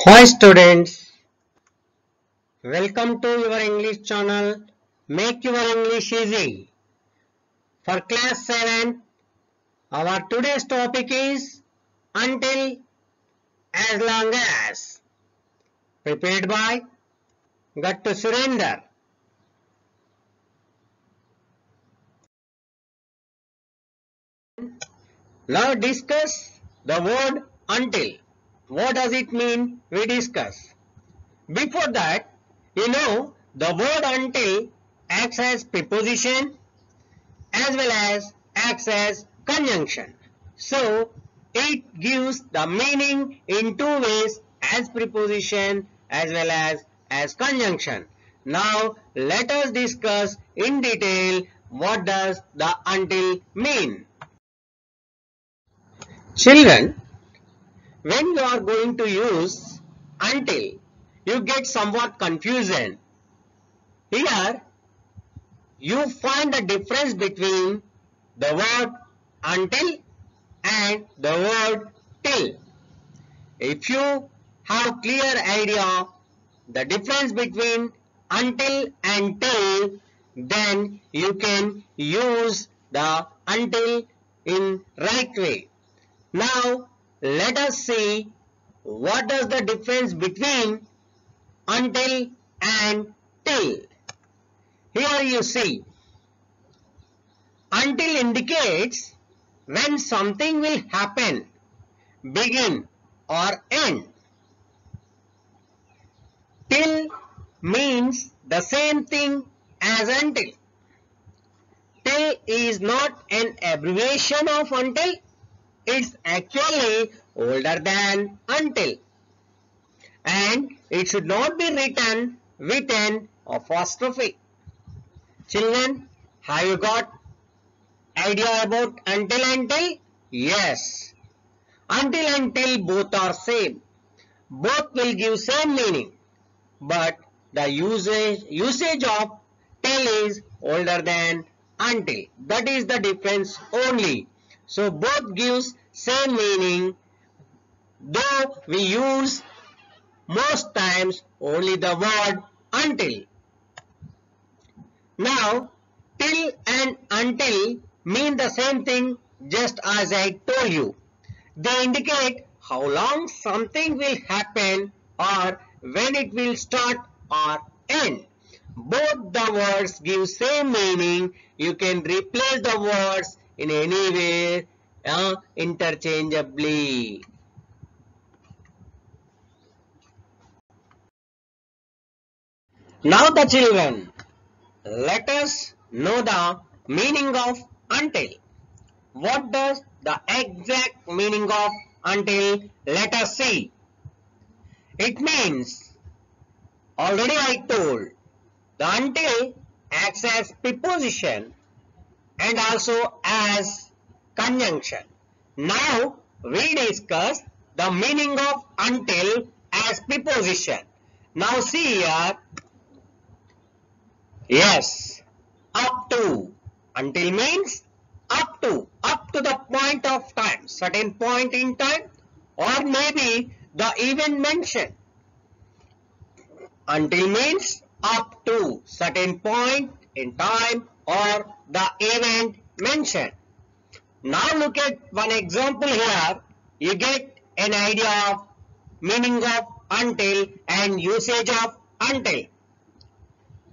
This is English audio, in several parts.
Hi students, welcome to your English channel. Make your English easy. For class 7, our today's topic is until, as long as. Prepared by Gattu Surender. Now discuss the word until. What does it mean? We discuss. Before that, the word until acts as preposition as well as acts as conjunction. So, it gives the meaning in two ways, as preposition as well as conjunction. Now, let us discuss in detail what does the until mean. Children, when you are going to use until, you get somewhat confusion. Here, you find the difference between the word until and the word till. If you have clear idea the difference between until and till, then you can use the until in right way. Now let us see what does the difference between until and till. Here you see, until indicates when something will happen, begin or end. Till means the same thing as until. Till is not an abbreviation of until, it's actually older than until. And it should not be written with an apostrophe. Children, have you got idea about until and till? Yes. Until and till both are same. Both will give same meaning. But the usage of till is older than until. That is the difference only. So both gives same meaning, though we use most times only the word until. Now till and until mean the same thing, just as I told you. They indicate how long something will happen or when it will start or end. Both the words give same meaning. You can replace the words in any way interchangeably. Now the children, let us know the meaning of until. What does the exact meaning of until? Let us see. It means, already I told, the until acts as preposition and also as conjunction. Now we discuss the meaning of until as preposition. Now see here, yes, up to. Until means up to the point of time, certain point in time, or maybe the event mentioned. Until means up to certain point in time or the event mentioned. Now look at one example here. You get an idea of meaning of until and usage of until.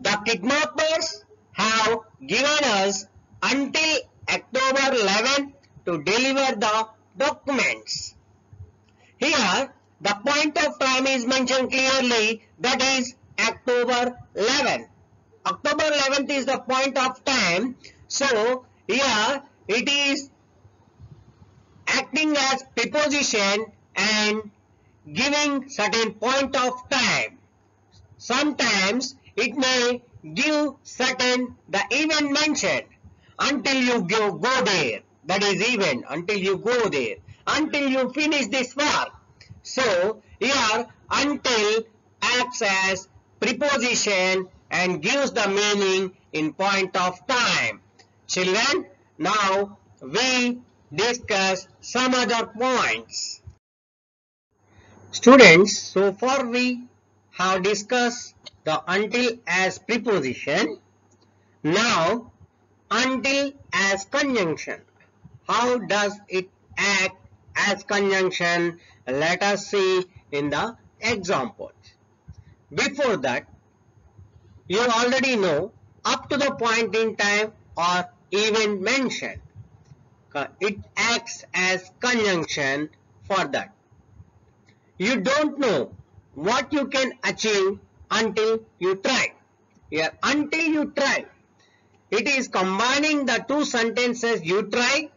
The kidnappers have given us until October 11 to deliver the documents. Here, the point of time is mentioned clearly, that is October 11. October 11th is the point of time. So, here it is acting as preposition and giving certain point of time. Sometimes it may give certain the event mentioned until you go there. That is event, until you go there, until you finish this work. So here until acts as preposition and gives the meaning in point of time. Children, now we discuss some other points. Students, so far we have discussed the until as preposition. Now, until as conjunction. How does it act as conjunction? Let us see in the examples. Before that, you already know up to the point in time or event mentioned. It acts as conjunction for that. You don't know what you can achieve until you try. Here, until you try. It is combining the two sentences. You try,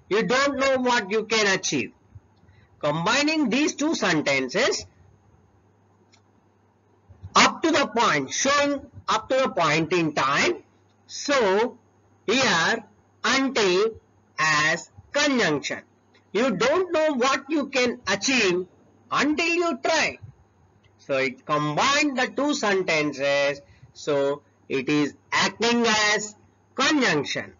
you don't know what you can achieve. Combining these two sentences up to the point, showing up to the point in time. So, here until as conjunction. You don't know what you can achieve until you try. So, it combined the two sentences. So, it is acting as conjunction.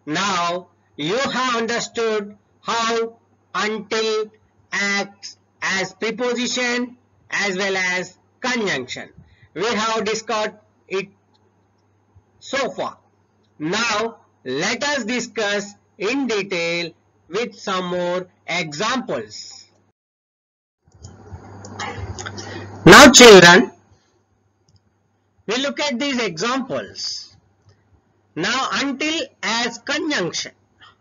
Now, you have understood how until acts as preposition as well as conjunction. We have discussed it so far. Now, let us discuss in detail with some more examples. Now, children, we look at these examples. Now, until as conjunction.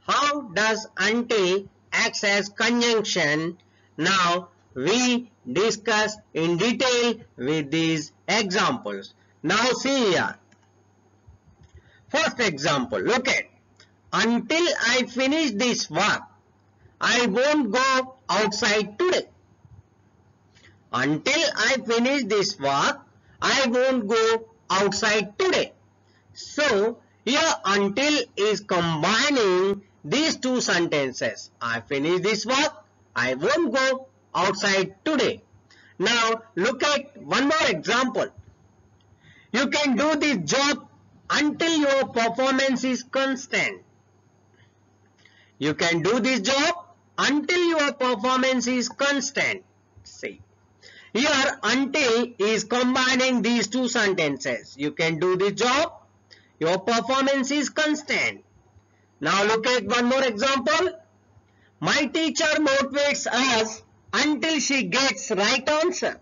How does until acts as conjunction? Now, we discuss in detail with these examples. Now, see here. First example, look at. Until I finish this work, I won't go outside today. Until I finish this work, I won't go outside today. So, here until is combining these two sentences. I finish this work, I won't go outside today. Now, look at one more example. You can do this job until your performance is constant. You can do this job until your performance is constant. See. Here, until is combining these two sentences. You can do this job. Your performance is constant. Now look at one more example. My teacher motivates us until she gets right answer.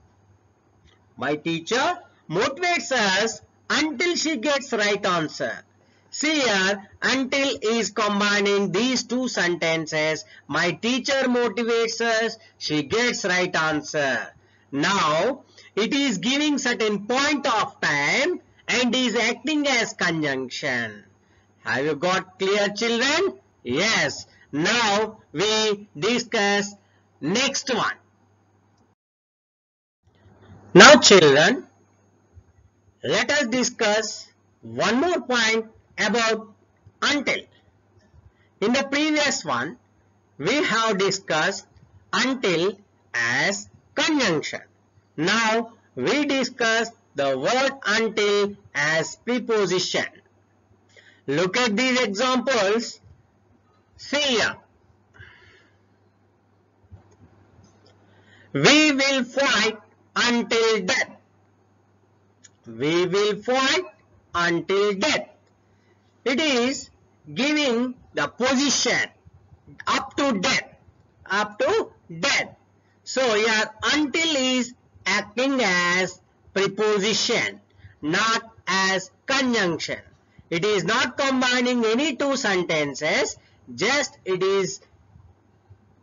My teacher motivates us until she gets right answer. See here, until is combining these two sentences. My teacher motivates us, she gets right answer. Now, it is giving certain point of time and is acting as conjunction. Have you got clear, children? Yes. Now, we discuss next one. Now, children, let us discuss one more point about until. In the previous one, we have discussed until as conjunction. Now, we discuss the word until as preposition. Look at these examples. See here. We will fight until death. We will fight until death. It is giving the position up to death. Up to death. So here until is acting as preposition, not as conjunction. It is not combining any two sentences, just it is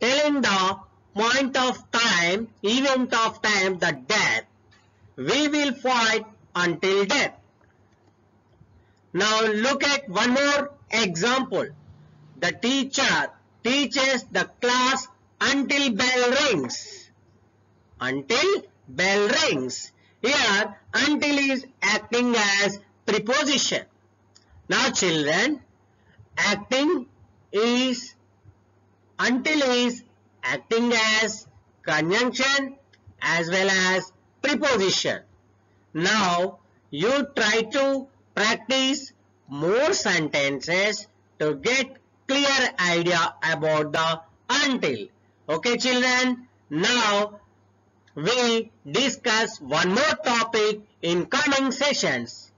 telling the point of time, event of time, the death. We will fight until death. Now look at one more example. The teacher teaches the class until bell rings. Until bell rings. Here, until is acting as preposition. Now, children, acting is, until is acting as conjunction as well as preposition. Now, you try to practice more sentences to get clear idea about the until. Okay, children, now we discuss one more topic in coming sessions.